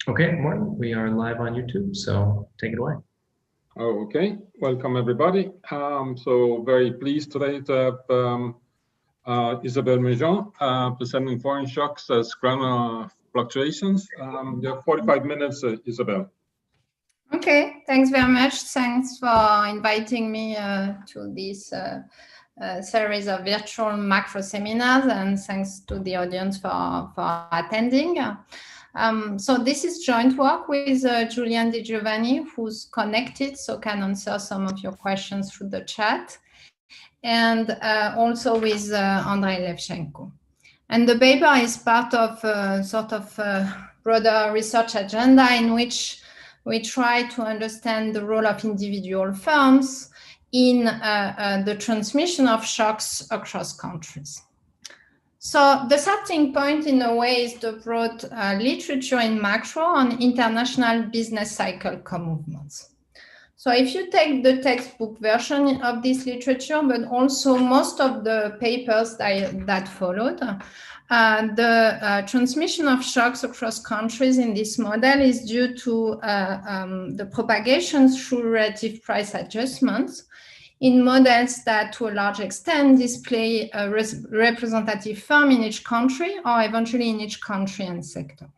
Okay, Morten, we are live on YouTube, so take it away. Oh, okay. Welcome, everybody. So very pleased today to have Isabelle Mejean presenting foreign shocks as granular fluctuations. You have 45 minutes, Isabelle. Okay, thanks very much. Thanks for inviting me to this series of virtual macro seminars, and thanks to the audience for attending. So this is joint work with Julian Di Giovanni, who's connected, so can answer some of your questions through the chat, and also with Andrei Levchenko. And the paper is part of a sort of broader research agenda in which we try to understand the role of individual firms in the transmission of shocks across countries. So the starting point, in a way, is the broad literature in macro on international business cycle co-movements. So if you take the textbook version of this literature, but also most of the papers that followed, the transmission of shocks across countries in this model is due to the propagation through relative price adjustments in models that, to a large extent, display a representative firm in each country or eventually in each country and sector.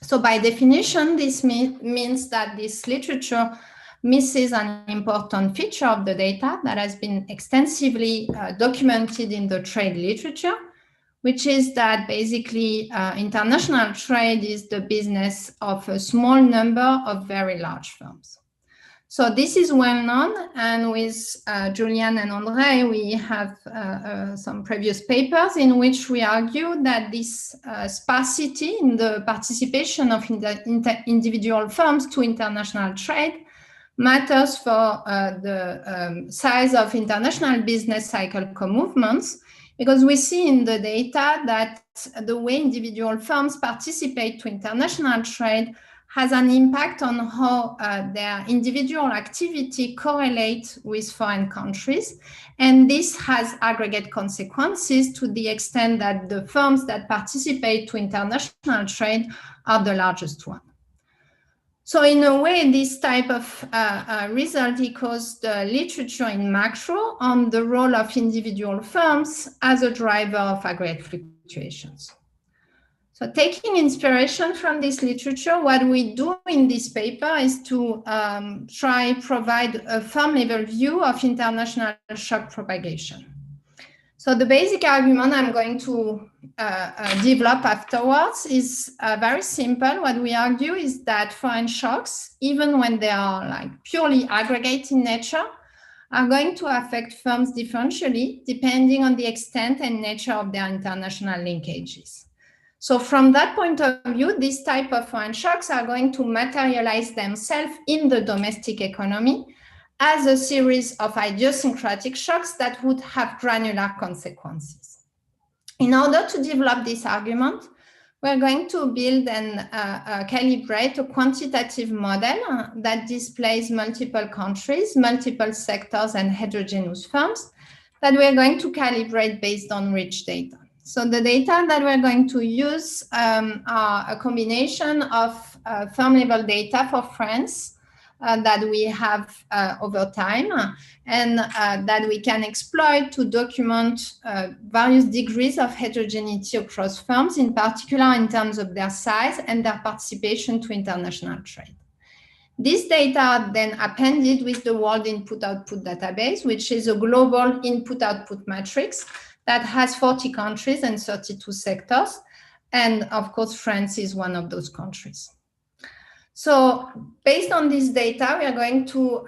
So by definition, this means that this literature misses an important feature of the data that has been extensively documented in the trade literature, which is that basically international trade is the business of a small number of very large firms. So this is well known, and with Julian and Andrei, we have some previous papers in which we argue that this sparsity in the participation of individual firms to international trade matters for the size of international business cycle co-movements, because we see in the data that the way individual firms participate to international trade has an impact on how their individual activity correlates with foreign countries. And this has aggregate consequences to the extent that the firms that participate to international trade are the largest one. So in a way, this type of result echoes the literature in macro on the role of individual firms as a driver of aggregate fluctuations. So taking inspiration from this literature, what we do in this paper is to provide a firm level view of international shock propagation. So the basic argument I'm going to develop afterwards is very simple. What we argue is that foreign shocks, even when they are like purely aggregate in nature, are going to affect firms differentially depending on the extent and nature of their international linkages. So from that point of view, this type of foreign shocks are going to materialize themselves in the domestic economy as a series of idiosyncratic shocks that would have granular consequences. In order to develop this argument, we're going to build and calibrate a quantitative model that displays multiple countries, multiple sectors, and heterogeneous firms that we're going to calibrate based on rich data. So the data that we're going to use are a combination of firm level data for France that we have over time and that we can exploit to document various degrees of heterogeneity across firms, in particular in terms of their size and their participation to international trade. These data are then appended with the World Input-Output Database, which is a global input-output matrix that has 40 countries and 32 sectors. And of course, France is one of those countries. So based on this data, we are going to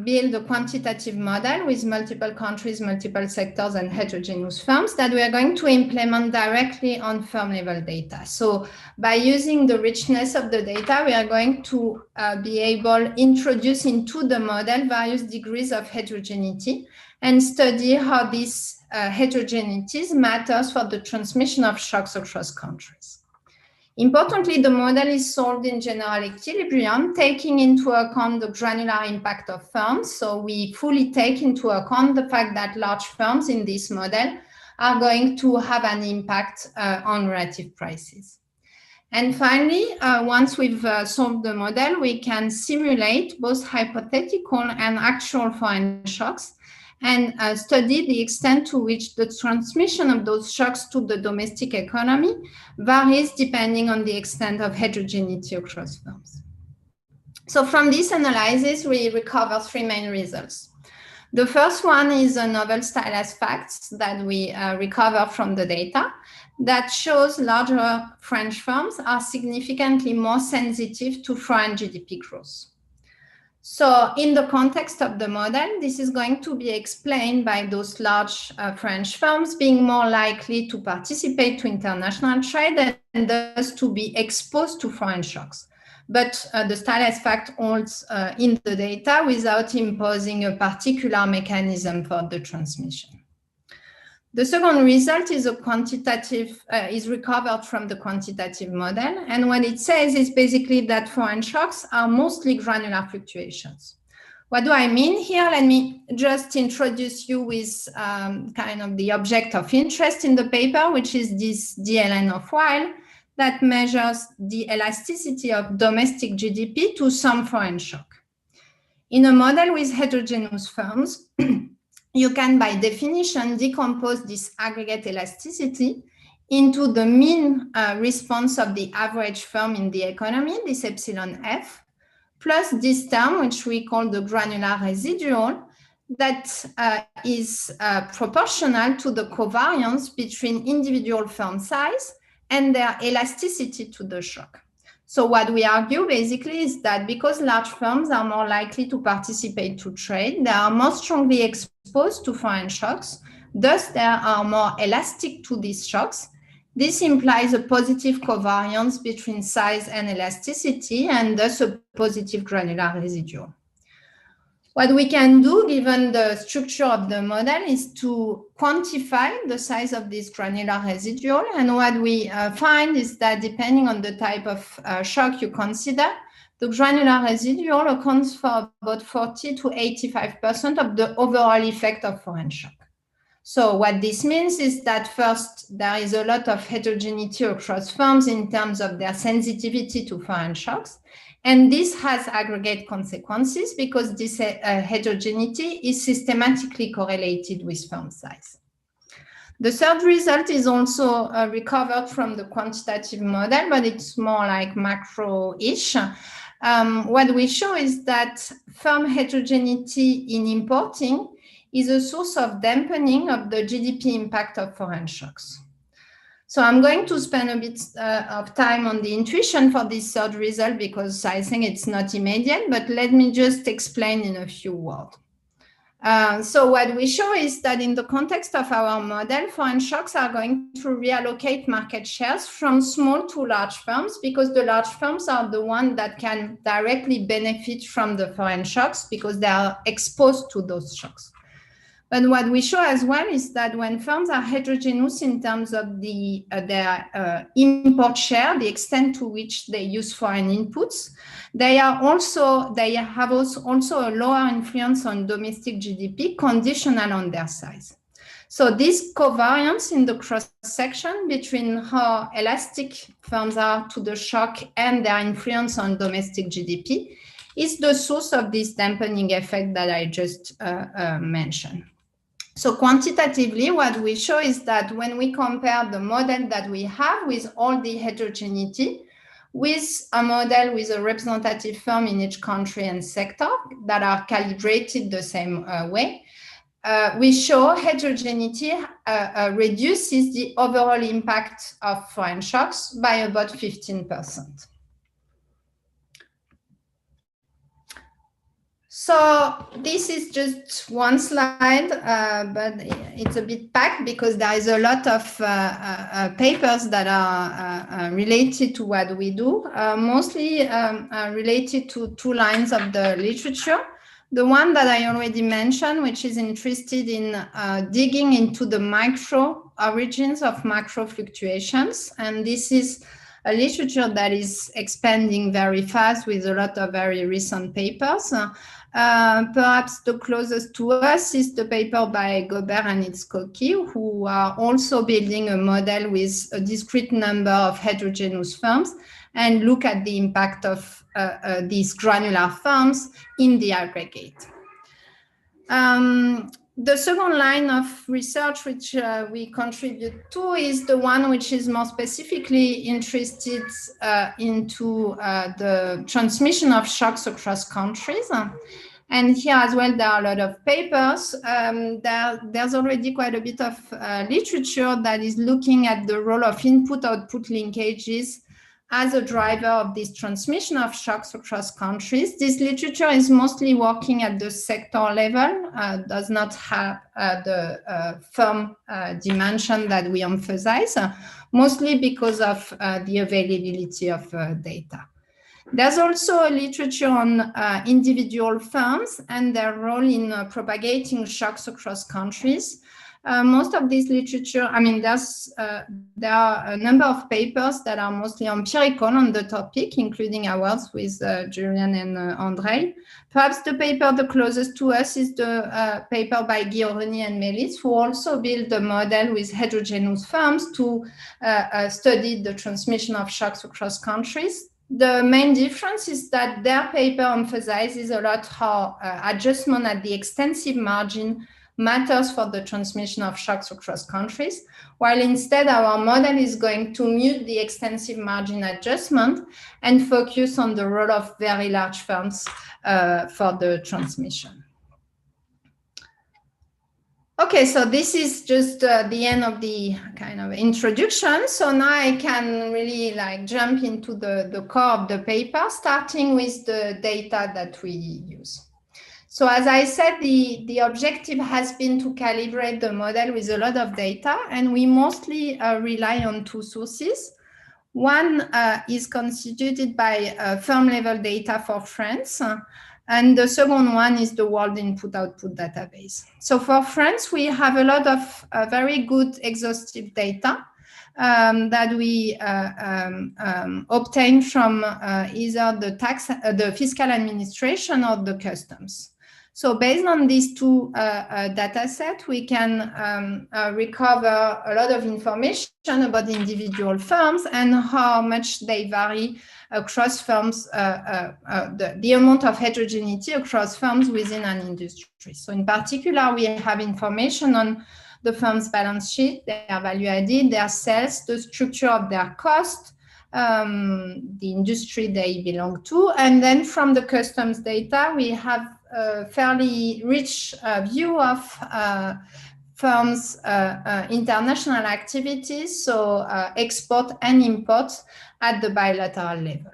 build a quantitative model with multiple countries, multiple sectors, and heterogeneous firms that we are going to implement directly on firm level data. So by using the richness of the data, we are going to be able to introduce into the model various degrees of heterogeneity and study how these heterogeneities matters for the transmission of shocks across countries. Importantly, the model is solved in general equilibrium, taking into account the granular impact of firms. So we fully take into account the fact that large firms in this model are going to have an impact on relative prices. And finally, once we've solved the model, we can simulate both hypothetical and actual foreign shocks and study the extent to which the transmission of those shocks to the domestic economy varies depending on the extent of heterogeneity across firms. So from this analysis, we recover three main results. The first one is a novel stylized facts that we recover from the data that shows larger French firms are significantly more sensitive to foreign GDP growth. So in the context of the model, this is going to be explained by those large French firms being more likely to participate to international trade and thus to be exposed to foreign shocks. But the stylized fact holds in the data without imposing a particular mechanism for the transmission. The second result is a quantitative, is recovered from the quantitative model. And what it says is basically that foreign shocks are mostly granular fluctuations. What do I mean here? Let me just introduce you with kind of the object of interest in the paper, which is this DLN of Weil that measures the elasticity of domestic GDP to some foreign shock. In a model with heterogeneous firms, you can, by definition, decompose this aggregate elasticity into the mean response of the average firm in the economy, this epsilon F, plus this term, which we call the granular residual, that is proportional to the covariance between individual firm size and their elasticity to the shock. So what we argue basically is that because large firms are more likely to participate to trade, they are more strongly exposed to foreign shocks, thus they are more elastic to these shocks. This implies a positive covariance between size and elasticity and thus a positive granular residual. What we can do, given the structure of the model, is to quantify the size of this granular residual. And what we find is that depending on the type of shock you consider, the granular residual accounts for about 40 to 85% of the overall effect of foreign shock. So what this means is that first, there is a lot of heterogeneity across firms in terms of their sensitivity to foreign shocks. And this has aggregate consequences because this heterogeneity is systematically correlated with firm size. The third result is also recovered from the quantitative model, but it's more like macro-ish. What we show is that firm heterogeneity in importing is a source of dampening of the GDP impact of foreign shocks. So I'm going to spend a bit of time on the intuition for this third result because I think it's not immediate, but let me just explain in a few words. So what we show is that in the context of our model, foreign shocks are going to reallocate market shares from small to large firms because the large firms are the ones that can directly benefit from the foreign shocks because they are exposed to those shocks. But what we show as well is that when firms are heterogeneous in terms of their import share, the extent to which they use foreign inputs, they have also a lower influence on domestic GDP, conditional on their size. So this covariance in the cross-section between how elastic firms are to the shock and their influence on domestic GDP is the source of this dampening effect that I just mentioned. So quantitatively, what we show is that when we compare the model that we have with all the heterogeneity with a model with a representative firm in each country and sector that are calibrated the same way, we show heterogeneity reduces the overall impact of foreign shocks by about 15%. So this is just one slide, but it's a bit packed because there is a lot of papers that are related to what we do, mostly related to two lines of the literature. The one that I already mentioned, which is interested in digging into the micro origins of macro fluctuations. And this is a literature that is expanding very fast with a lot of very recent papers. Perhaps the closest to us is the paper by Gobert and Itzkoki, who are also building a model with a discrete number of heterogeneous firms and look at the impact of these granular firms in the aggregate. The second line of research which we contribute to is the one which is more specifically interested into the transmission of shocks across countries. And here as well, there are a lot of papers. There's already quite a bit of literature that is looking at the role of input-output linkages as a driver of this transmission of shocks across countries. This literature is mostly working at the sector level, does not have the firm dimension that we emphasize, mostly because of the availability of data. There's also a literature on individual firms and their role in propagating shocks across countries. Most of this literature, I mean, there are a number of papers that are mostly empirical on the topic, including ours with Julian and Andrei. Perhaps the paper the closest to us is the paper by Ghioroni and Melis, who also built a model with heterogeneous firms to study the transmission of shocks across countries. The main difference is that their paper emphasizes a lot how adjustment at the extensive margin matters for the transmission of shocks across countries, while instead our model is going to mute the extensive margin adjustment and focus on the role of very large firms for the transmission. Okay, so this is just the end of the kind of introduction. So now I can really jump into the core of the paper, starting with the data that we use. So as I said, the objective has been to calibrate the model with a lot of data, and we mostly rely on two sources. One is constituted by firm level data for France, and the second one is the World Input-Output database. So for France, we have a lot of very good exhaustive data that we obtain from either the fiscal administration or the customs. So based on these two data sets, we can recover a lot of information about individual firms and how much they vary across firms, the amount of heterogeneity across firms within an industry. So in particular, we have information on the firm's balance sheet, their value added, their sales, the structure of their cost, the industry they belong to. And then from the customs data, we have a fairly rich view of firms' international activities, so export and import at the bilateral level.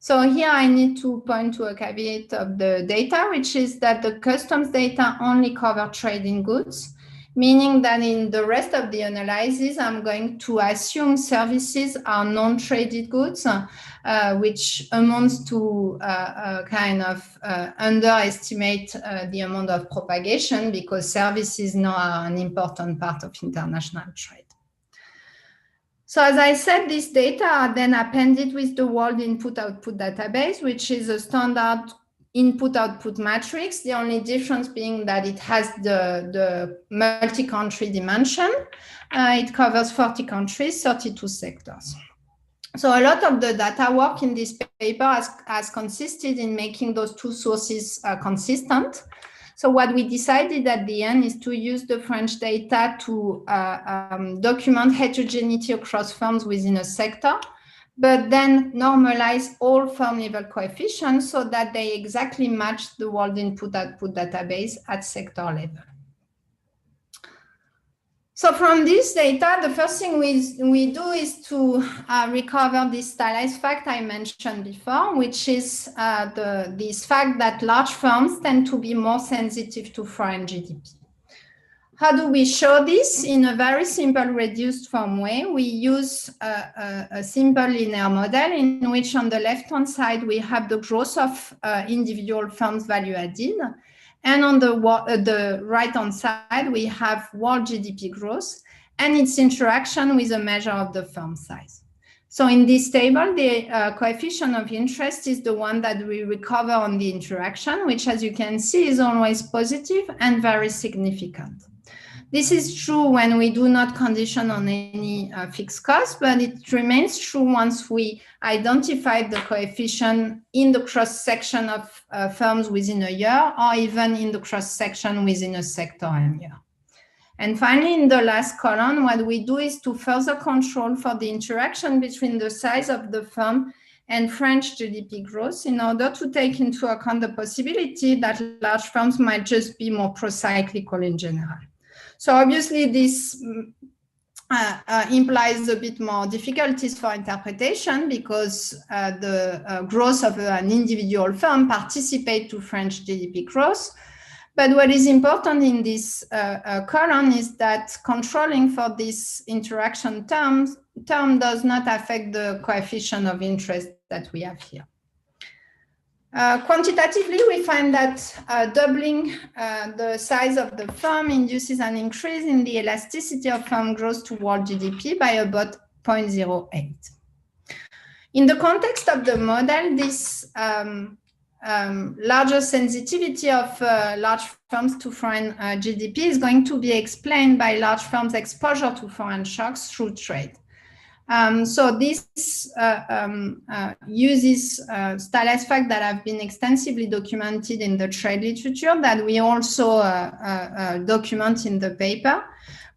So here I need to point to a caveat of the data, which is that the customs data only cover trading goods, meaning that in the rest of the analysis, I'm going to assume services are non-traded goods, which amounts to kind of underestimate the amount of propagation, because services now are an important part of international trade. So as I said, these data are then appended with the World Input-Output database, which is a standard input-output matrix, the only difference being that it has the multi-country dimension. It covers 40 countries, 32 sectors. So a lot of the data work in this paper has consisted in making those two sources consistent. So what we decided at the end is to use the French data to document heterogeneity across firms within a sector, but then normalize all firm level coefficients so that they exactly match the World Input-Output database at sector level. So from this data, the first thing we do is to recover this stylized fact I mentioned before, which is this fact that large firms tend to be more sensitive to foreign GDP. How do we show this? In a very simple reduced form way. We use a simple linear model in which on the left-hand side, we have the growth of individual firms' value added. And on the right-hand side, we have world GDP growth and its interaction with a measure of the firm size. So in this table, the coefficient of interest is the one that we recover on the interaction, which, as you can see, is always positive and very significant. This is true when we do not condition on any fixed cost, but it remains true once we identify the coefficient in the cross-section of firms within a year, or even in the cross-section within a sector and year. And finally, in the last column, what we do is to further control for the interaction between the size of the firm and French GDP growth in order to take into account the possibility that large firms might just be more pro-cyclical in general. So obviously this implies a bit more difficulties for interpretation because the growth of an individual firm participates to French GDP growth. But what is important in this column is that controlling for this interaction term does not affect the coefficient of interest that we have here. Quantitatively, we find that doubling the size of the firm induces an increase in the elasticity of firm growth toward GDP by about 0.08. In the context of the model, this larger sensitivity of large firms to foreign GDP is going to be explained by large firms' exposure to foreign shocks through trade. So this uses style facts that have been extensively documented in the trade literature that we also document in the paper,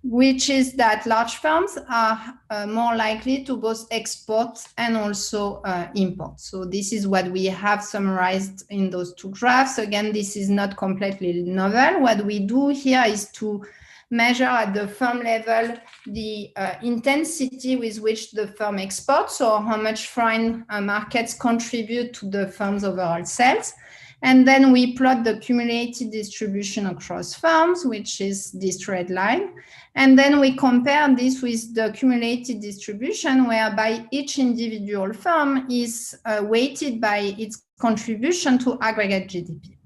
which is that large firms are more likely to both export and also import. So this is what we have summarized in those two graphs. Again, this is not completely novel. What we do here is to measure at the firm level the intensity with which the firm exports, or how much foreign markets contribute to the firm's overall sales. And then we plot the cumulative distribution across firms, which is this red line. And then we compare this with the cumulative distribution, whereby each individual firm is weighted by its contribution to aggregate GDP.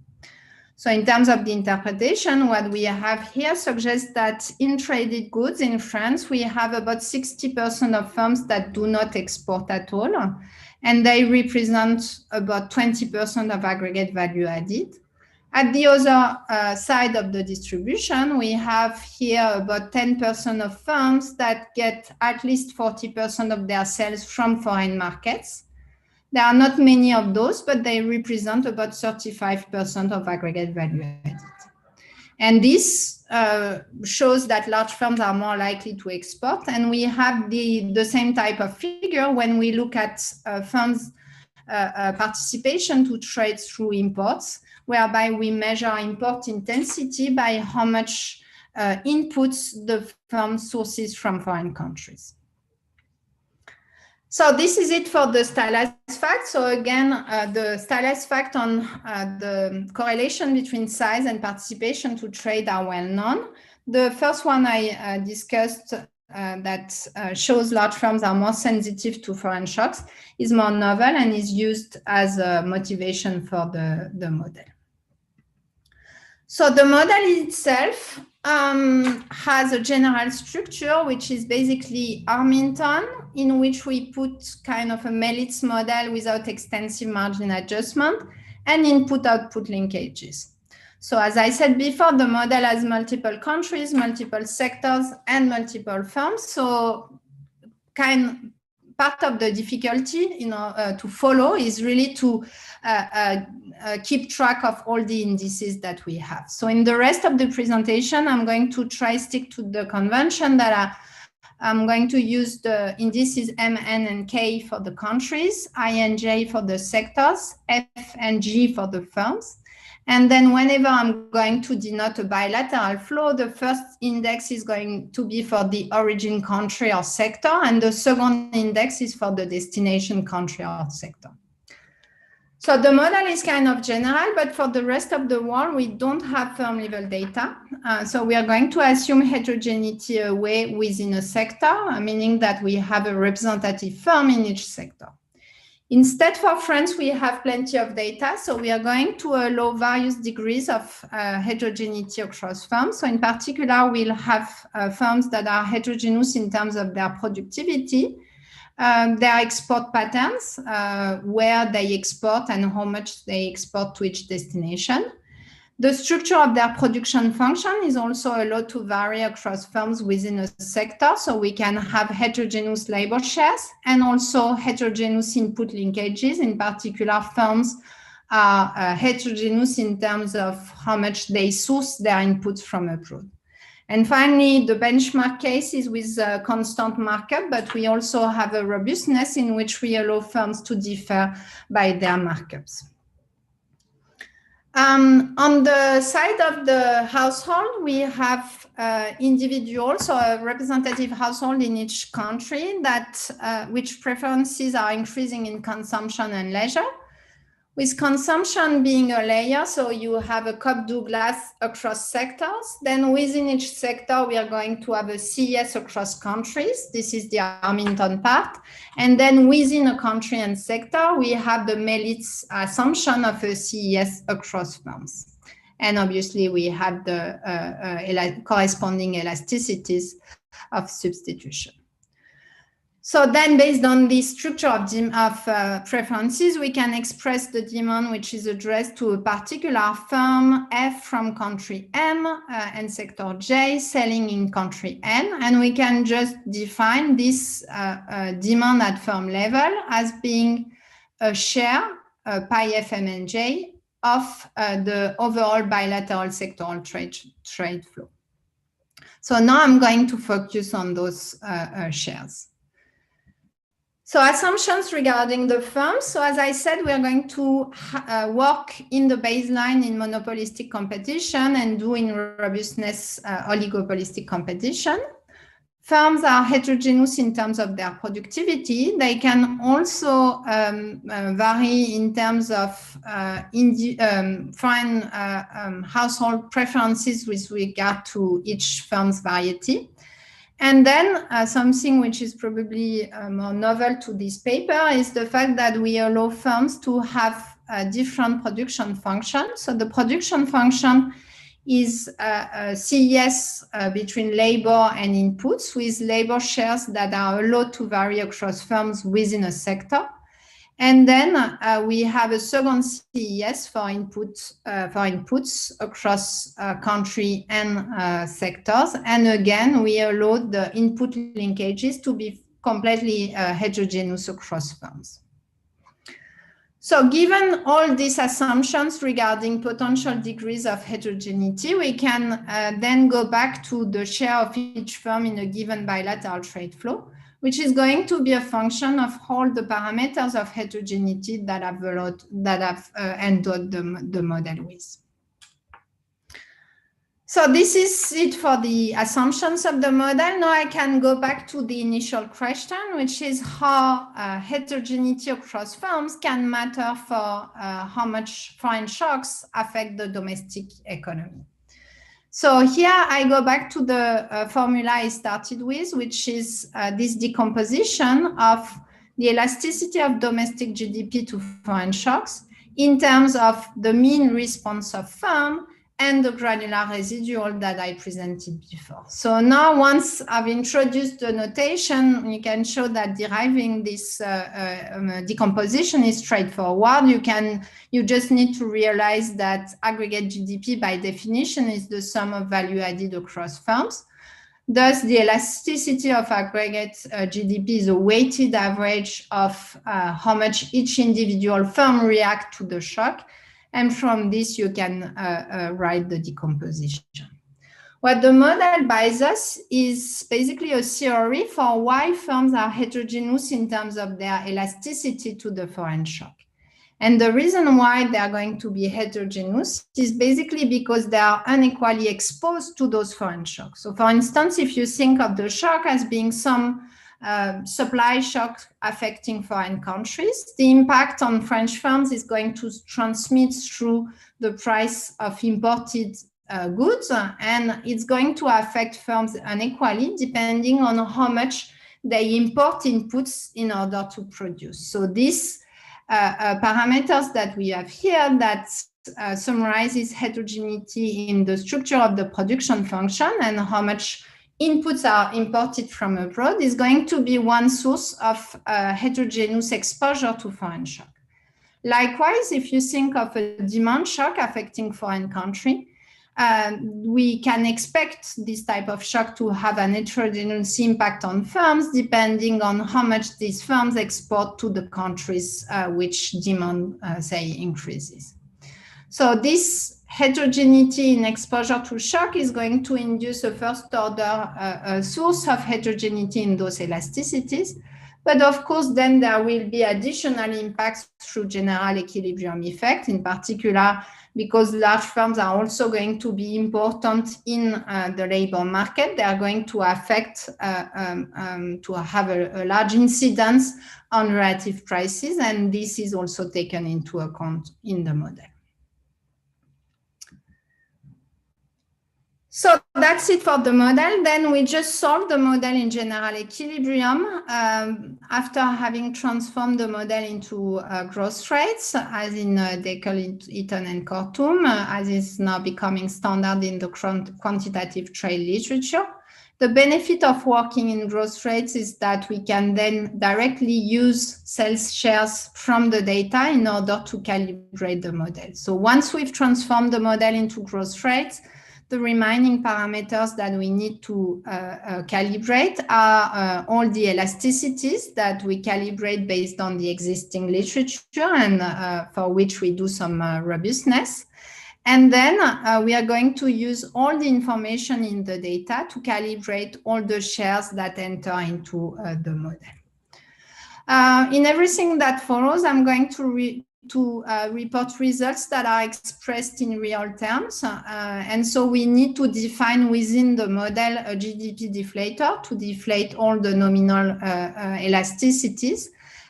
So in terms of the interpretation, what we have here suggests that in traded goods in France, we have about 60% of firms that do not export at all, and they represent about 20% of aggregate value added. At the other side of the distribution, we have here about 10% of firms that get at least 40% of their sales from foreign markets. There are not many of those, but they represent about 35% of aggregate value added. And this shows that large firms are more likely to export. And we have the same type of figure when we look at firms' participation to trade through imports, whereby we measure import intensity by how much inputs the firm sources from foreign countries. So this is it for the stylized fact. So again, the stylized fact on the correlation between size and participation to trade are well known. The first one I discussed that shows large firms are more sensitive to foreign shocks is more novel and is used as a motivation for the model. So the model itself has a general structure, which is basically Armington, in which we put kind of a Mellitz model without extensive margin adjustment and input-output linkages. So as I said before, the model has multiple countries, multiple sectors, and multiple firms. So part of the difficulty, to follow is really to keep track of all the indices that we have. So in the rest of the presentation, I'm going to stick to the convention that I'm going to use the indices M, N, and K for the countries, I and J for the sectors, F and G for the firms. And then whenever I'm going to denote a bilateral flow, the first index is going to be for the origin country or sector, and the second index is for the destination country or sector. So the model is kind of general, but for the rest of the world, we don't have firm level data. So we are going to assume heterogeneity away within a sector, meaning that we have a representative firm in each sector. Instead, for France, we have plenty of data. So we are going to allow various degrees of heterogeneity across firms. So in particular, we'll have firms that are heterogeneous in terms of their productivity, their export patterns, where they export and how much they export to each destination. The structure of their production function is also allowed to vary across firms within a sector, so we can have heterogeneous labor shares and also heterogeneous input linkages. In particular, firms are heterogeneous in terms of how much they source their inputs from abroad. And finally, the benchmark case is with a constant markup, but we also have a robustness in which we allow firms to differ by their markups. On the side of the household, we have individuals, so a representative household in each country that which preferences are increasing in consumption and leisure. With consumption being a layer, so you have a Cobb Douglas across sectors. Then within each sector, we are going to have a CES across countries. This is the Armington part. And then within a country and sector, we have the Mellitz assumption of a CES across firms. And obviously, we have the corresponding elasticities of substitution. So then based on the structure of preferences, we can express the demand which is addressed to a particular firm F from country M and sector J selling in country N. And we can just define this demand at firm level as being a share, pi FMNJ, of the overall bilateral sectoral trade flow. So now I'm going to focus on those shares. So assumptions regarding the firms. So as I said, we are going to work in the baseline in monopolistic competition and do in robustness oligopolistic competition. Firms are heterogeneous in terms of their productivity. They can also vary in terms of foreign household preferences with regard to each firm's variety. And then something which is probably more novel to this paper is the fact that we allow firms to have different production functions. So the production function is CES between labor and inputs, with labor shares that are allowed to vary across firms within a sector. And then we have a second CES for inputs across country and sectors. And again, we allow the input linkages to be completely heterogeneous across firms. So given all these assumptions regarding potential degrees of heterogeneity, we can then go back to the share of each firm in a given bilateral trade flow, which is going to be a function of all the parameters of heterogeneity that I've endowed the model with. So this is it for the assumptions of the model. Now I can go back to the initial question, which is how heterogeneity across firms can matter for how much foreign shocks affect the domestic economy. So here I go back to the formula I started with, which is this decomposition of the elasticity of domestic GDP to foreign shocks in terms of the mean response of firm and the granular residual that I presented before. So now once I've introduced the notation, you can show that deriving this decomposition is straightforward. You just need to realize that aggregate GDP by definition is the sum of value added across firms. Thus, the elasticity of aggregate GDP is a weighted average of how much each individual firm reacts to the shock. And from this, you can write the decomposition. What the model buys us is basically a theory for why firms are heterogeneous in terms of their elasticity to the foreign shock. And the reason why they are going to be heterogeneous is basically because they are unequally exposed to those foreign shocks. So for instance, if you think of the shock as being some supply shock affecting foreign countries, the impact on French firms is going to transmit through the price of imported goods, and it's going to affect firms unequally depending on how much they import inputs in order to produce. So these parameters that we have here that summarizes heterogeneity in the structure of the production function and how much inputs are imported from abroad is going to be one source of heterogeneous exposure to foreign shock. Likewise, if you think of a demand shock affecting foreign country, we can expect this type of shock to have an heterogeneous impact on firms depending on how much these firms export to the countries which demand, say, increases. So this heterogeneity in exposure to shock is going to induce a first order source of heterogeneity in those elasticities. But of course, then there will be additional impacts through general equilibrium effect, in particular, because large firms are also going to be important in the labor market. They are going to affect, to have a large incidence on relative prices, and this is also taken into account in the model. So that's it for the model. Then we just solve the model in general equilibrium after having transformed the model into growth rates, as in Deckel, Eaton, and Kortum, as is now becoming standard in the quantitative trade literature. The benefit of working in growth rates is that we can then directly use sales shares from the data in order to calibrate the model. So once we've transformed the model into growth rates, the remaining parameters that we need to calibrate are all the elasticities that we calibrate based on the existing literature and for which we do some robustness. And then we are going to use all the information in the data to calibrate all the shares that enter into the model. In everything that follows, I'm going to report results that are expressed in real terms. And so we need to define within the model a GDP deflator to deflate all the nominal elasticities.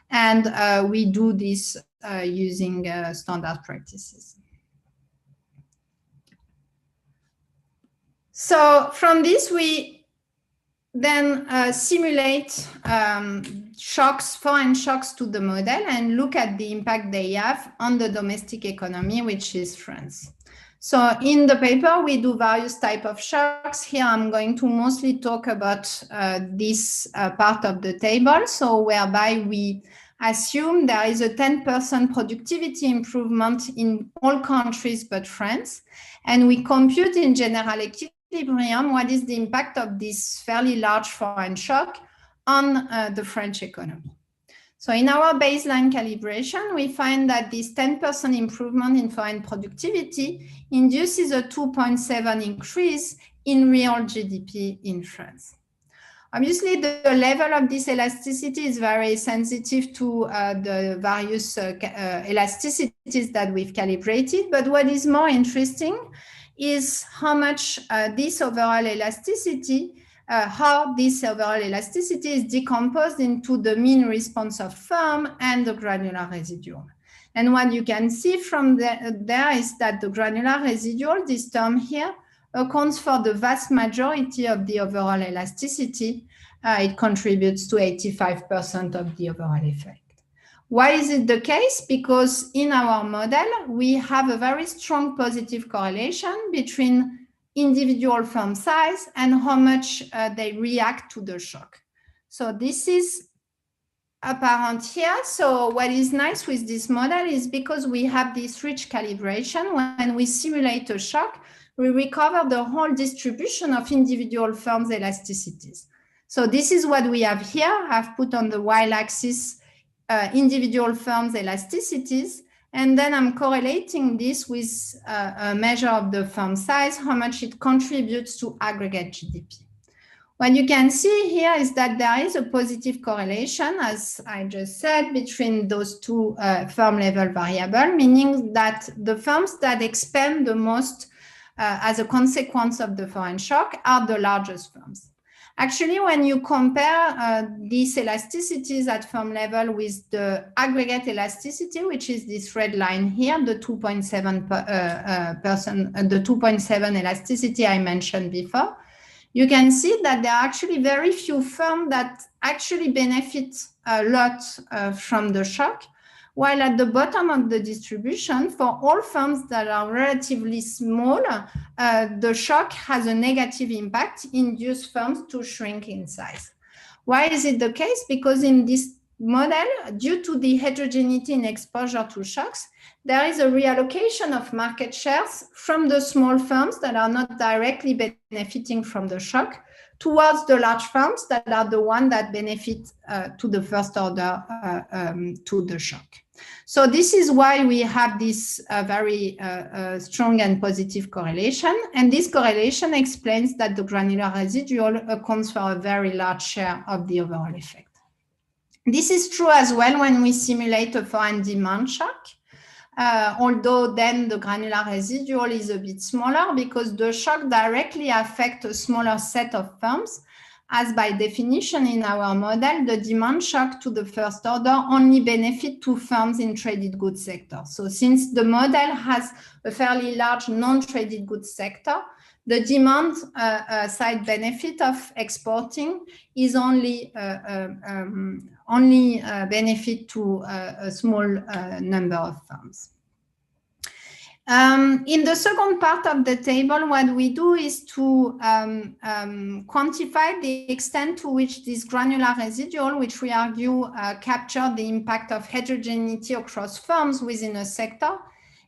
And we do this using standard practices. So from this, we then simulate shocks, foreign shocks to the model and look at the impact they have on the domestic economy, which is France. So in the paper, we do various types of shocks. Here, I'm going to mostly talk about this part of the table. So whereby we assume there is a 10% productivity improvement in all countries but France. And we compute in general equilibrium what is the impact of this fairly large foreign shock on the French economy. So in our baseline calibration, we find that this 10% improvement in foreign productivity induces a 2.7 increase in real GDP in France. Obviously, the level of this elasticity is very sensitive to the various elasticities that we've calibrated. But what is more interesting is how much this overall elasticity is decomposed into the mean response of firm and the granular residual. And what you can see from there is that the granular residual, this term here, accounts for the vast majority of the overall elasticity. It contributes to 85% of the overall effect. Why is it the case? Because in our model, we have a very strong positive correlation between individual firm size and how much they react to the shock. So this is apparent here. So what is nice with this model is because we have this rich calibration, when we simulate a shock, we recover the whole distribution of individual firms' elasticities. So this is what we have here. I've put on the y-axis individual firms' elasticities, and then I'm correlating this with a measure of the firm size, how much it contributes to aggregate GDP. What you can see here is that there is a positive correlation, as I just said, between those two firm level variables, meaning that the firms that expand the most as a consequence of the foreign shock are the largest firms. Actually, when you compare these elasticities at firm level with the aggregate elasticity, which is this red line here, the 2.7 elasticity I mentioned before, you can see that there are actually very few firms that actually benefit a lot from the shock, while at the bottom of the distribution, for all firms that are relatively small, the shock has a negative impact, induce firms to shrink in size. Why is it the case? Because in this model, due to the heterogeneity in exposure to shocks, there is a reallocation of market shares from the small firms that are not directly benefiting from the shock towards the large firms that are the ones that benefit to the first order to the shock. So this is why we have this very strong and positive correlation. And this correlation explains that the granular residual accounts for a very large share of the overall effect. This is true as well when we simulate a foreign demand shock. Although then the granular residual is a bit smaller because the shock directly affects a smaller set of firms, as by definition in our model, the demand shock to the first order only benefit to firms in traded goods sector. So since the model has a fairly large non-traded goods sector, the demand side benefit of exporting is only benefit to a small number of firms. In the second part of the table, what we do is to quantify the extent to which this granular residual, which we argue capture the impact of heterogeneity across firms within a sector,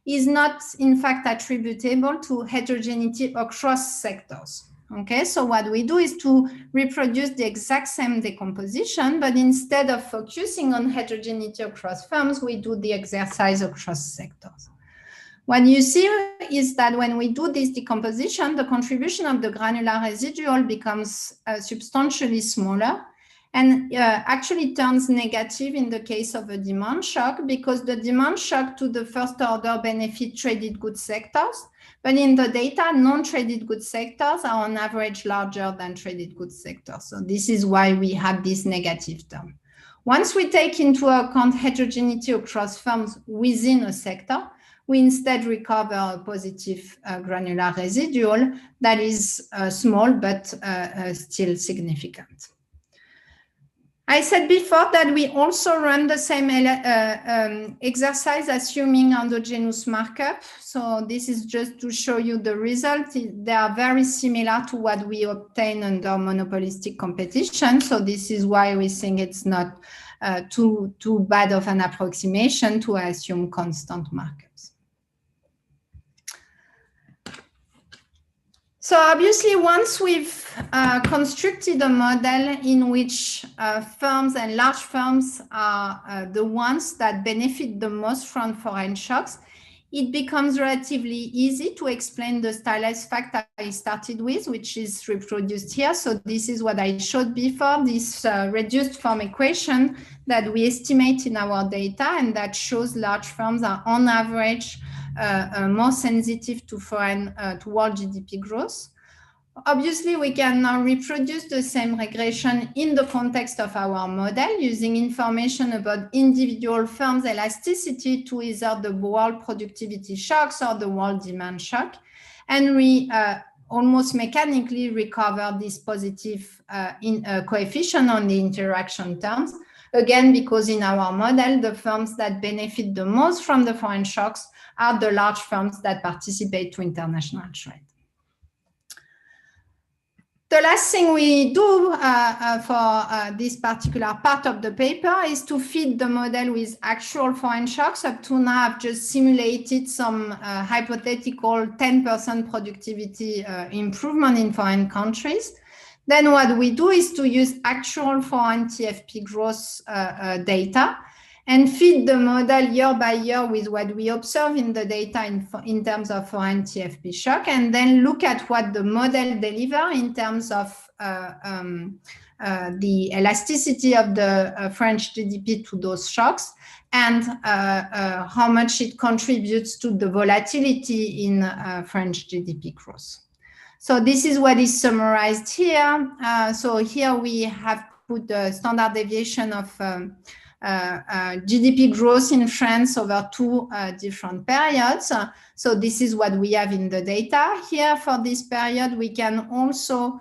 is not in fact attributable to heterogeneity across sectors. Okay, so what we do is to reproduce the exact same decomposition, but instead of focusing on heterogeneity across firms, we do the exercise across sectors. What you see is that when we do this decomposition, the contribution of the granular residual becomes substantially smaller and actually turns negative in the case of a demand shock, because the demand shock to the first order benefit traded goods sectors, but in the data, non-traded goods sectors are on average larger than traded goods sectors. So this is why we have this negative term. Once we take into account heterogeneity across firms within a sector, we instead recover a positive granular residual that is small but still significant. I said before that we also run the same exercise assuming endogenous markup. So this is just to show you the result. They are very similar to what we obtain under monopolistic competition. So this is why we think it's not too bad of an approximation to assume constant markups. So obviously, once we've constructed a model in which firms and large firms are the ones that benefit the most from foreign shocks, it becomes relatively easy to explain the stylized fact I started with, which is reproduced here. So this is what I showed before, this reduced form equation that we estimate in our data, and that shows large firms are on average more sensitive to to world GDP growth. Obviously, we can now reproduce the same regression in the context of our model using information about individual firms' elasticity to either the world productivity shocks or the world demand shock. And we almost mechanically recover this positive coefficient on the interaction terms. Again, because in our model, the firms that benefit the most from the foreign shocks are the large firms that participate to international trade. The last thing we do for this particular part of the paper is to feed the model with actual foreign shocks. Up to now, I've just simulated some hypothetical 10% productivity improvement in foreign countries. Then what we do is to use actual foreign TFP growth data and feed the model year by year with what we observe in the data in terms of foreign TFP shock, and then look at what the model delivers in terms of the elasticity of the French GDP to those shocks, and how much it contributes to the volatility in French GDP growth. So this is what is summarized here. So here we have put the standard deviation of GDP growth in France over two different periods. So this is what we have in the data. Here for this period, we can also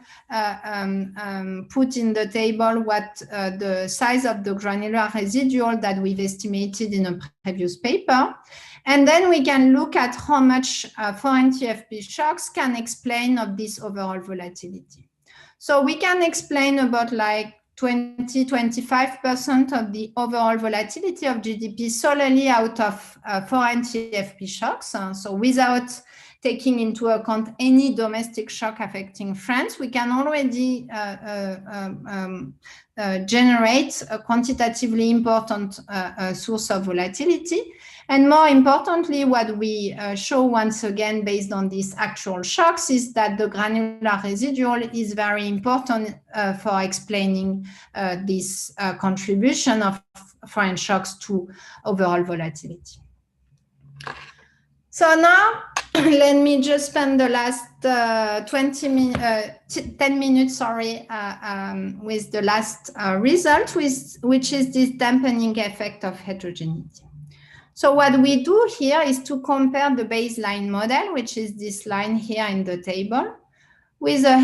put in the table what the size of the granular residual that we've estimated in a previous paper. And then we can look at how much foreign TFP shocks can explain of this overall volatility. So we can explain about like 20–25% of the overall volatility of GDP solely out of foreign TFP shocks. So without taking into account any domestic shock affecting France, we can already generate a quantitatively important source of volatility. And more importantly, what we show once again based on these actual shocks is that the granular residual is very important for explaining this contribution of foreign shocks to overall volatility. So now, let me just spend the last 10 minutes, with the last result, which is this dampening effect of heterogeneity. So what we do here is to compare the baseline model, which is this line here in the table, with a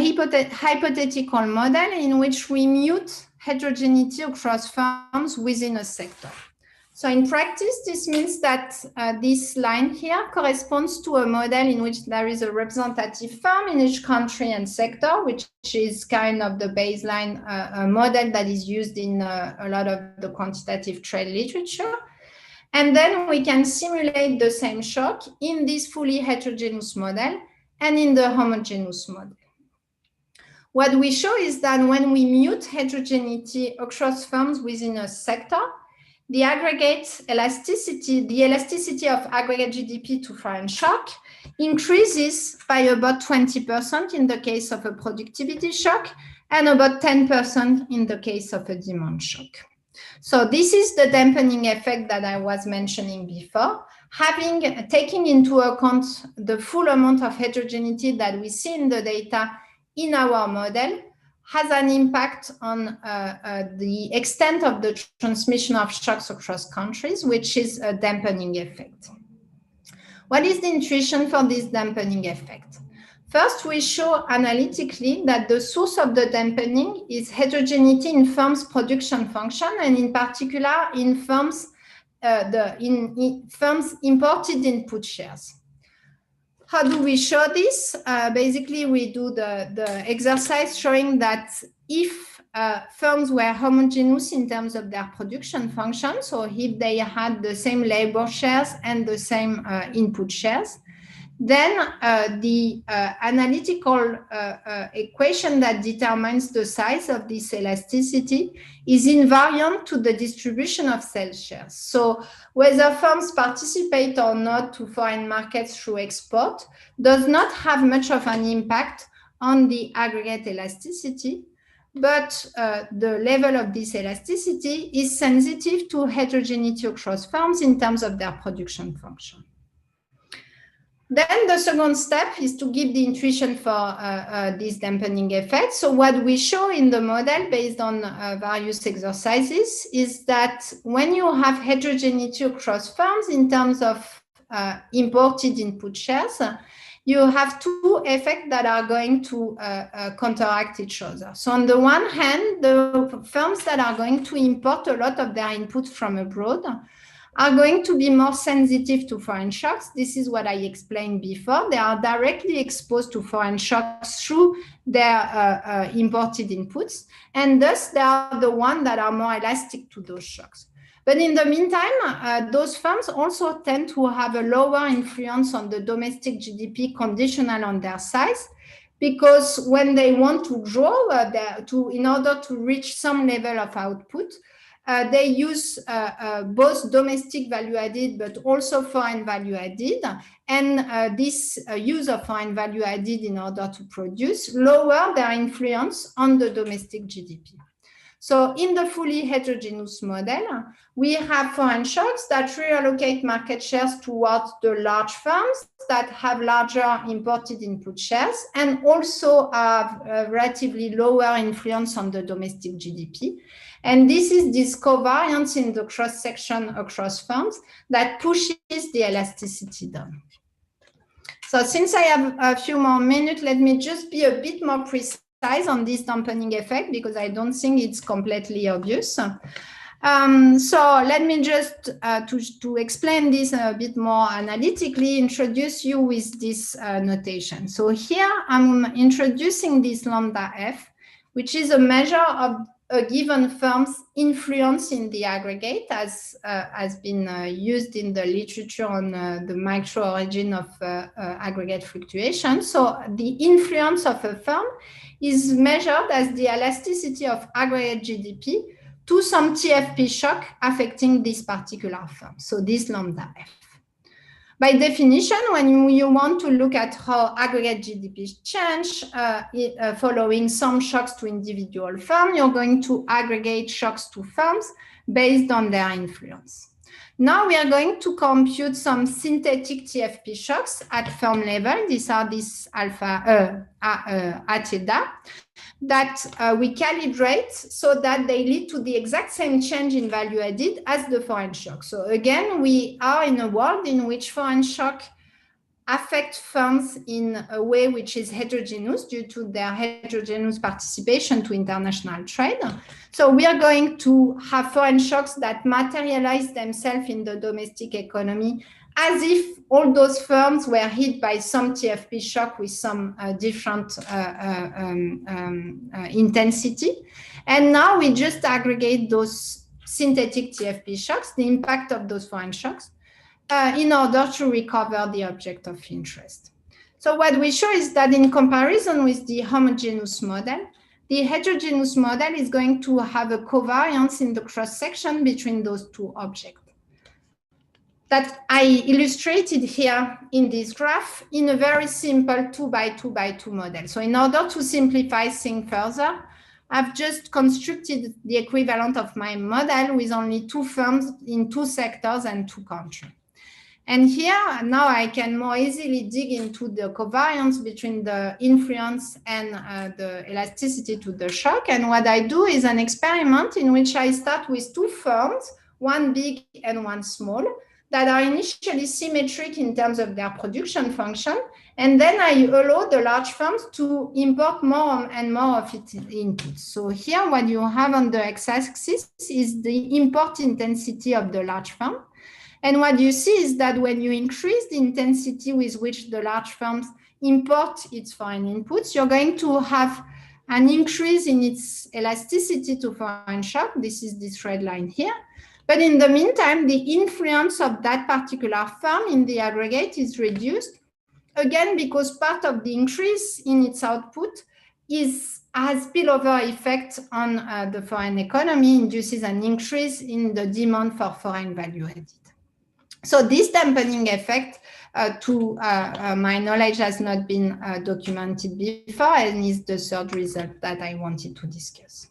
hypothetical model in which we mute heterogeneity across firms within a sector. So in practice, this means that this line here corresponds to a model in which there is a representative firm in each country and sector, which is kind of the baseline model that is used in a lot of the quantitative trade literature. And then we can simulate the same shock in this fully heterogeneous model and in the homogeneous model. What we show is that when we mute heterogeneity across firms within a sector, the aggregate elasticity, the elasticity of aggregate GDP to foreign shock increases by about 20% in the case of a productivity shock and about 10% in the case of a demand shock. So this is the dampening effect that I was mentioning before. Taking into account the full amount of heterogeneity that we see in the data in our model has an impact on the extent of the transmission of shocks across countries, which is a dampening effect. What is the intuition for this dampening effect? First, we show analytically that the source of the dampening is heterogeneity in firms' production function, and in particular in firms, firms' imported input shares. How do we show this? Basically, we do the exercise showing that if firms were homogeneous in terms of their production function, so if they had the same labor shares and the same input shares, then the analytical equation that determines the size of this elasticity is invariant to the distribution of sales shares. So whether firms participate or not to foreign markets through export does not have much of an impact on the aggregate elasticity, but the level of this elasticity is sensitive to heterogeneity across firms in terms of their production function. Then the second step is to give the intuition for this dampening effect. So what we show in the model based on various exercises is that when you have heterogeneity across firms in terms of imported input shares, you have two effects that are going to counteract each other. So on the one hand, the firms that are going to import a lot of their input from abroad are going to be more sensitive to foreign shocks. This is what I explained before. They are directly exposed to foreign shocks through their imported inputs, and thus they are the ones that are more elastic to those shocks. But in the meantime, those firms also tend to have a lower influence on the domestic GDP conditional on their size, because when they want to grow, in order to reach some level of output, they use both domestic value added, but also foreign value added. And this use of foreign value added in order to produce lower their influence on the domestic GDP. So in the fully heterogeneous model, we have foreign shocks that reallocate market shares towards the large firms that have larger imported input shares and also have a relatively lower influence on the domestic GDP. And this is this covariance in the cross-section across firms that pushes the elasticity down. So since I have a few more minutes, let me just be a bit more precise on this dampening effect, because I don't think it's completely obvious. So let me just, to explain this a bit more analytically, introduce you with this notation. So here I'm introducing this lambda f, which is a measure of a given firm's influence in the aggregate, as has been used in the literature on the micro origin of aggregate fluctuation. So the influence of a firm is measured as the elasticity of aggregate GDP to some TFP shock affecting this particular firm, so this lambda f. By definition, when you want to look at how aggregate GDP change following some shocks to individual firms, you're going to aggregate shocks to firms based on their influence. Now we are going to compute some synthetic TFP shocks at firm level. These are this alpha theta that we calibrate so that they lead to the exact same change in value added as the foreign shock. So again, we are in a world in which foreign shock affect firms in a way which is heterogeneous due to their heterogeneous participation to international trade. So we are going to have foreign shocks that materialize themselves in the domestic economy as if all those firms were hit by some TFP shock with some different intensity. And now we just aggregate those synthetic TFP shocks, the impact of those foreign shocks, in order to recover the object of interest. So what we show is that in comparison with the homogeneous model, the heterogeneous model is going to have a covariance in the cross-section between those two objects. That I illustrated here in this graph in a very simple 2x2x2 model. So in order to simplify things further, I've just constructed the equivalent of my model with only two firms in two sectors and two countries. And here, now I can more easily dig into the covariance between the influence and the elasticity to the shock. And what I do is an experiment in which I start with two firms, one big and one small, that are initially symmetric in terms of their production function. And then I allow the large firms to import more and more of its inputs. So here, what you have on the x-axis is the import intensity of the large firm. And what you see is that when you increase the intensity with which the large firms import its foreign inputs, you're going to have an increase in its elasticity to foreign shock. This is this red line here. But in the meantime, the influence of that particular firm in the aggregate is reduced, again, because part of the increase in its output has spillover effect on the foreign economy, induces an increase in the demand for foreign value added. So this dampening effect, to my knowledge, has not been documented before, and is the third result that I wanted to discuss.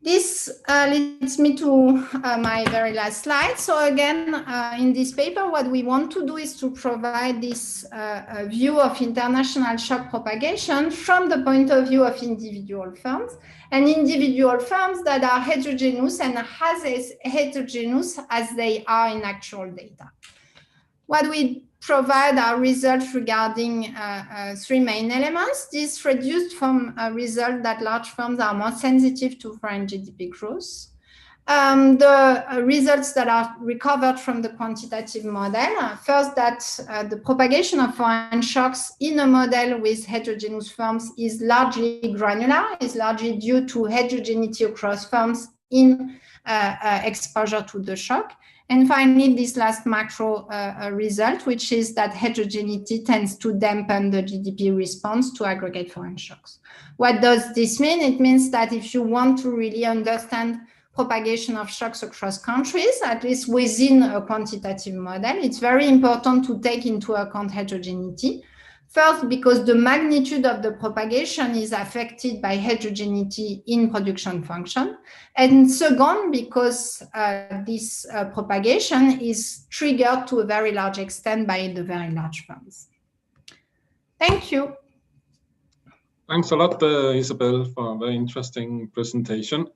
This leads me to my very last slide. So again, in this paper, what we want to do is to provide this view of international shock propagation from the point of view of individual firms, and individual firms that are heterogeneous and as heterogeneous as they are in actual data. What we provide are results regarding three main elements. This reduced from a result that large firms are more sensitive to foreign GDP growth. The results that are recovered from the quantitative model. First, that the propagation of foreign shocks in a model with heterogeneous firms is largely granular, is largely due to heterogeneity across firms in exposure to the shock. And finally, this last macro result, which is that heterogeneity tends to dampen the GDP response to aggregate foreign shocks. What does this mean? It means that if you want to really understand propagation of shocks across countries, at least within a quantitative model, it's very important to take into account heterogeneity. First, because the magnitude of the propagation is affected by heterogeneity in production function. And second, because this propagation is triggered to a very large extent by the very large firms. Thank you. Thanks a lot, Isabel, for a very interesting presentation.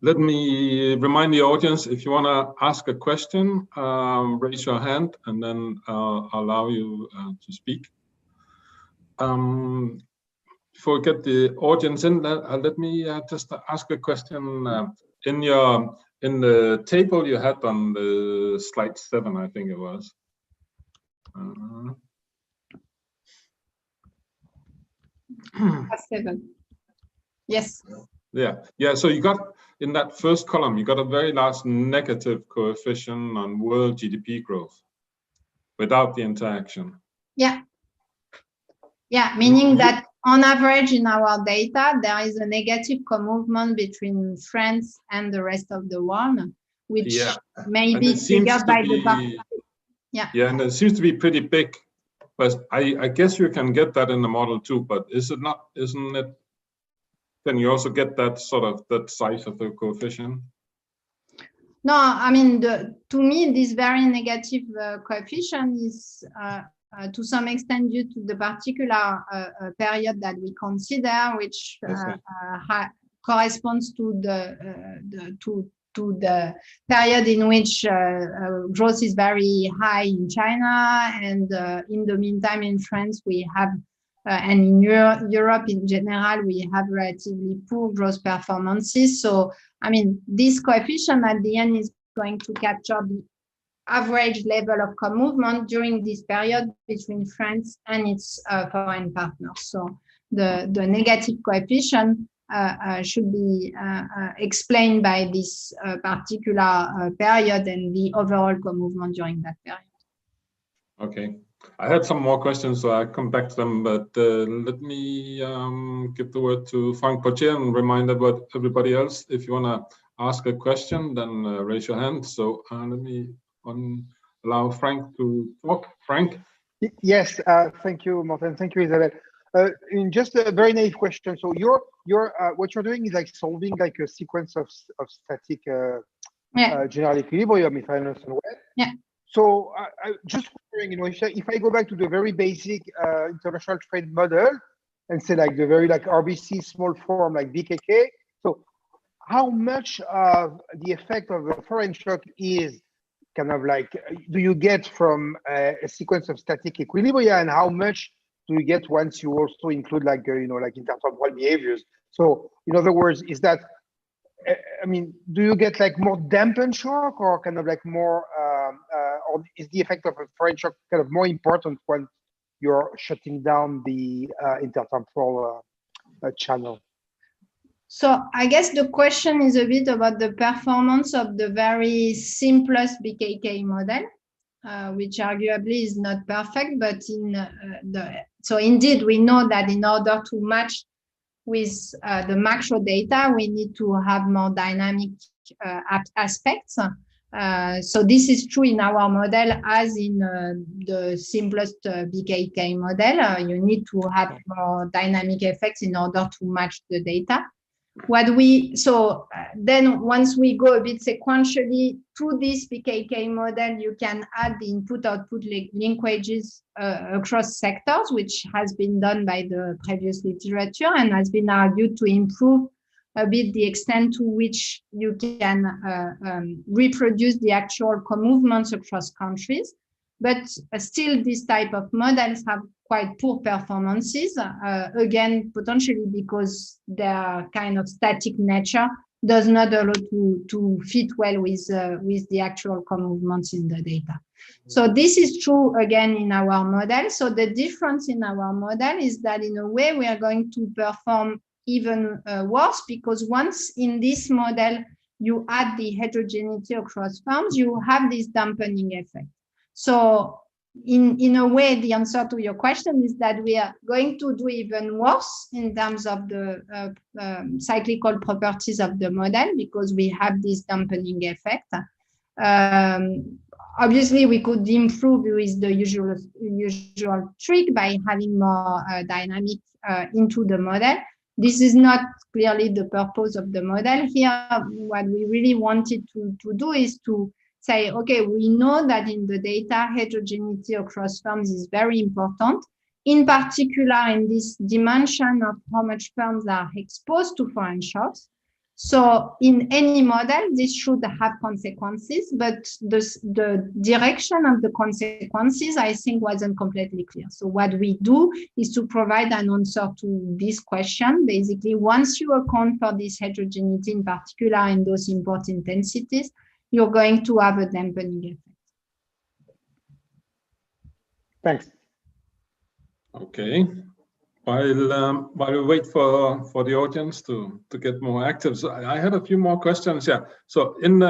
Let me remind the audience, if you want to ask a question, raise your hand and then I'll allow you to speak. Before we get the audience in, let me just ask a question. In the table you had on the slide 7, I think it was. +7. Yes. Yeah. So you got in that first column, you got a very large negative coefficient on world GDP growth without the interaction. Yeah. Yeah, meaning that on average in our data, there is a negative co-movement between France and the rest of the world, which may be triggered by the and it seems to be pretty big. But I guess you can get that in the model too, but is it not, isn't it? Can you also get that sort of that size of the coefficient? No, I mean, to me, this very negative coefficient is to some extent due to the particular period that we consider, which corresponds to the period in which growth is very high in China, and in the meantime in France we have and in Europe in general we have relatively poor growth performances. So I mean, this coefficient at the end is going to capture the average level of co-movement during this period between France and its foreign partners. So the negative coefficient should be explained by this particular period and the overall co-movement during that period. Okay, I had some more questions, so I'll come back to them, but let me give the word to Frank Potier and remind everybody else, if you want to ask a question, then raise your hand. So let me allow Frank to talk. Frank? Yes, thank you, Martin. Thank you, Isabel. In just a very naive question. So what you're doing is like solving like a sequence of static general equilibrium, if I understand well. Yeah. So I just wondering, you know, if I go back to the very basic international trade model and say like the very like RBC small form like BKK. So how much of the effect of the foreign shock is kind of like, do you get from a sequence of static equilibria, and how much do you get once you also include like, you know, like in terms of world behaviors? So in other words, is that, I mean, do you get like more dampened shock, or kind of like more, or is the effect of a foreign shock kind of more important when you're shutting down the intertemporal channel? So I guess the question is a bit about the performance of the very simplest BKK model, which arguably is not perfect, but so indeed we know that in order to match with the macro data, we need to have more dynamic aspects. So this is true in our model as in the simplest BKK model. You need to have more dynamic effects in order to match the data. Then once we go a bit sequentially to this BKK model, you can add the input-output linkages across sectors, which has been done by the previous literature and has been argued to improve a bit the extent to which you can reproduce the actual co-movements across countries. But still, this type of models have quite poor performances, again, potentially because their kind of static nature does not allow to fit well with the actual co-movements in the data. So this is true again in our model. So the difference in our model is that in a way we are going to perform even worse, because once in this model you add the heterogeneity across firms, you have this dampening effect. So in a way, the answer to your question is that we are going to do even worse in terms of the cyclical properties of the model, because we have this dampening effect. Obviously, we could improve with the usual trick by having more dynamic into the model. This is not clearly the purpose of the model here. What we really wanted to do is to say, okay, we know that in the data, heterogeneity across firms is very important. in particular in this dimension of how much firms are exposed to foreign shocks. So in any model, this should have consequences, but the direction of the consequences, I think, wasn't completely clear. So what we do is to provide an answer to this question. Basically, once you account for this heterogeneity, in particular in those import intensities, you're going to have a dampening effect. Thanks. Okay. While we wait for the audience to get more active, so I had a few more questions. Yeah. So in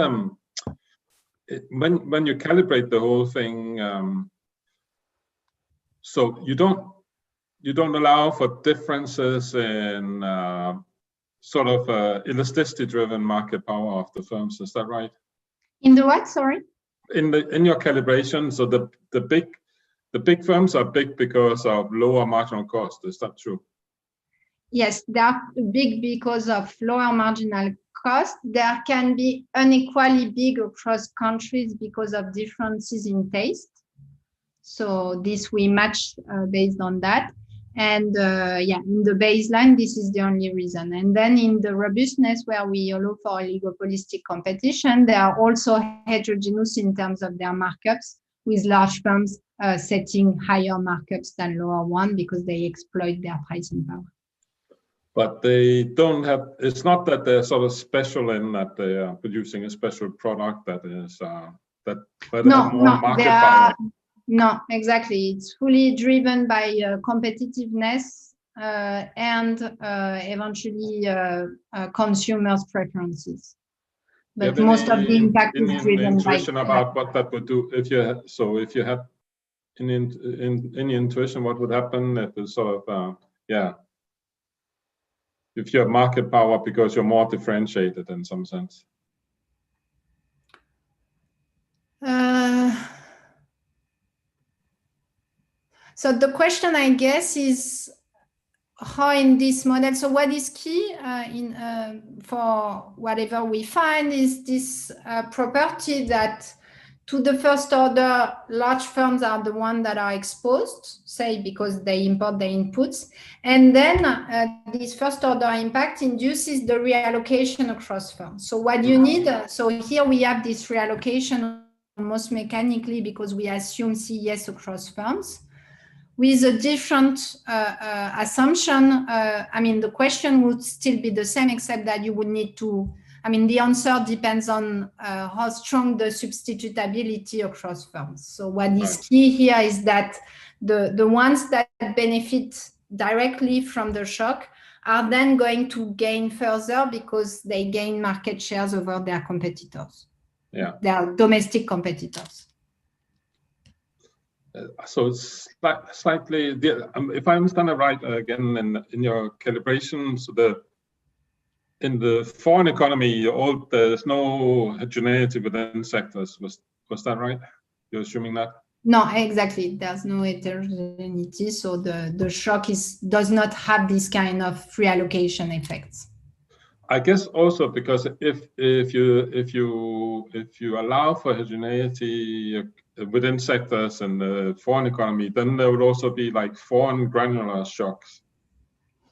when you calibrate the whole thing, so you don't allow for differences in sort of elasticity-driven market power of the firms. Is that right? In the what? Sorry. In your calibration, so the big firms are big because of lower marginal cost. Is that true? Yes, they are big because of lower marginal cost. There can be unequally big across countries because of differences in taste. So this we match based on that. And yeah, in the baseline, this is the only reason. And then in the robustness where we allow for oligopolistic competition, they are also heterogeneous in terms of their markups, with large firms setting higher markups than lower one because they exploit their pricing power. But they don't have, it's not that they're sort of special in that they are producing a special product that is, that have more market power. No, exactly. It's fully driven by competitiveness and eventually consumers' preferences. But most of the impact is driven by. Intuition about what that would do if you had, so if you had any intuition, what would happen if it's sort of yeah, if you have market power because you're more differentiated in some sense. So the question, I guess, is how in this model, so what is key for whatever we find is this property that to the first order, large firms are the ones that are exposed, say, because they import their inputs. And then this first order impact induces the reallocation across firms. So what you need, so here we have this reallocation almost mechanically because we assume CES across firms. With a different assumption, I mean, the question would still be the same, except that you would need to, I mean, the answer depends on how strong the substitutability across firms. So what is key here is that the ones that benefit directly from the shock are then going to gain further because they gain market shares over their competitors, their domestic competitors. So it's slightly, if I understand it right, again, in your calibration, so in the foreign economy, there's no heterogeneity within sectors. Was that right? You're assuming that? No, exactly. There's no heterogeneity, so the shock does not have this kind of reallocation effects. I guess also because if you allow for heterogeneity within sectors and the foreign economy, then there would also be like foreign granular shocks.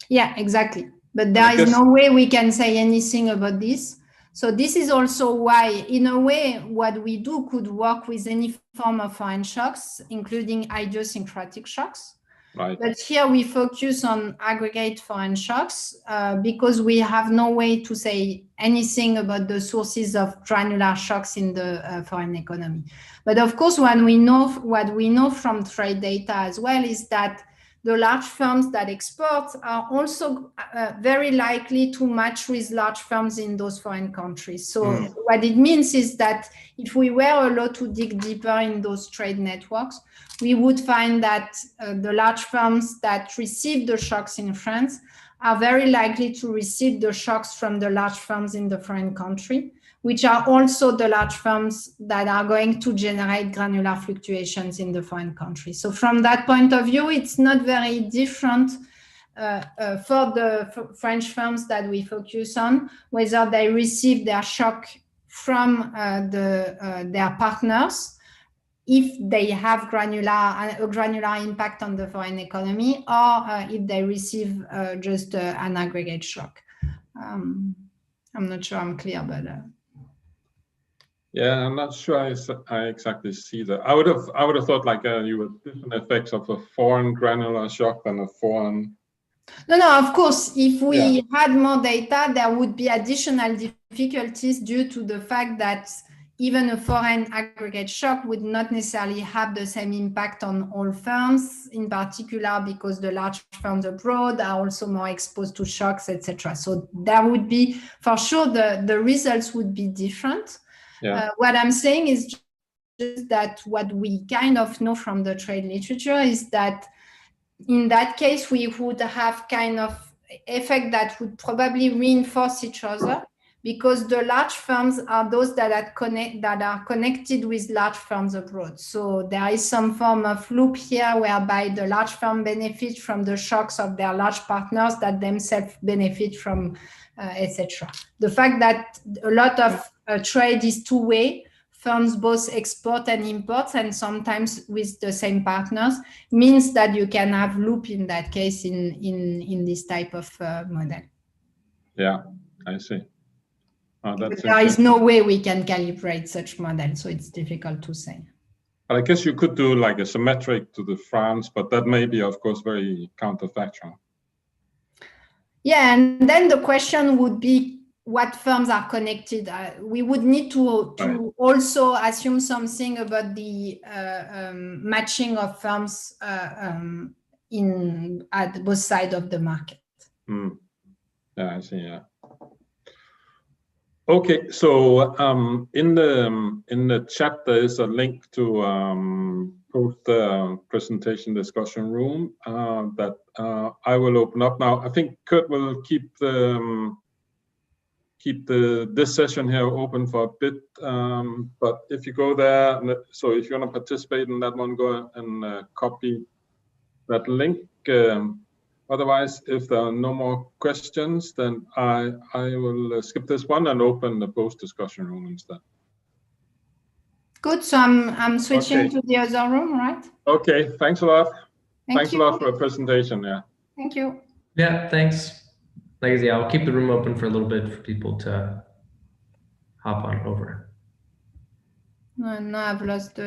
Yeah, exactly. But there is no way we can say anything about this. So this is also why, in a way, what we do could work with any form of foreign shocks, including idiosyncratic shocks. Right. But here we focus on aggregate foreign shocks because we have no way to say anything about the sources of granular shocks in the foreign economy. But of course, what we know from trade data as well is that the large firms that export are also very likely to match with large firms in those foreign countries. So what it means is that if we were allowed to dig deeper in those trade networks, we would find that the large firms that receive the shocks in France are very likely to receive the shocks from the large firms in the foreign country, which are also the large firms that are going to generate granular fluctuations in the foreign country. So from that point of view, it's not very different for the French firms that we focus on, whether they receive their shock from their partners if they have a granular impact on the foreign economy, or if they receive just an aggregate shock. I'm not sure I'm clear, but yeah, I'm not sure I exactly see that. I would have thought like you would different effects of a foreign granular shock than a foreign. No, of course, if we had more data, there would be additional difficulties due to the fact that even a foreign aggregate shock would not necessarily have the same impact on all firms, in particular because the large firms abroad are also more exposed to shocks, etc. So there would be, for sure, the results would be different. Yeah. What I'm saying is just that what we kind of know from the trade literature is that in that case, we would have kind of effect that would probably reinforce each other, because the large firms are those that are connected with large firms abroad. So there is some form of loop here whereby the large firm benefit from the shocks of their large partners that themselves benefit from, etc. The fact that a lot of trade is two-way, firms both export and import, and sometimes with the same partners, means that you can have loop in that case in this type of model. Yeah, I see. But there is no way we can calibrate such model, so it's difficult to say. But I guess you could do like a symmetric to the France, but that may be, of course, very counterfactual. Yeah, and then the question would be what firms are connected. We would need to also assume something about the matching of firms at both sides of the market. Yeah, I see. Yeah. Okay, so in the chat there is a link to post the presentation discussion room that I will open up now. I think Kurt will keep this session here open for a bit, but if you go there, so if you want to participate in that one, go and copy that link. Otherwise, if there are no more questions, then I will skip this one and open the post discussion room instead. Good. So I'm switching to the other room, right? Okay. Thanks a lot. Thanks a lot for the presentation. Yeah. Thank you. Yeah. Thanks. Like I say, I'll keep the room open for a little bit for people to hop on over. No, I've lost the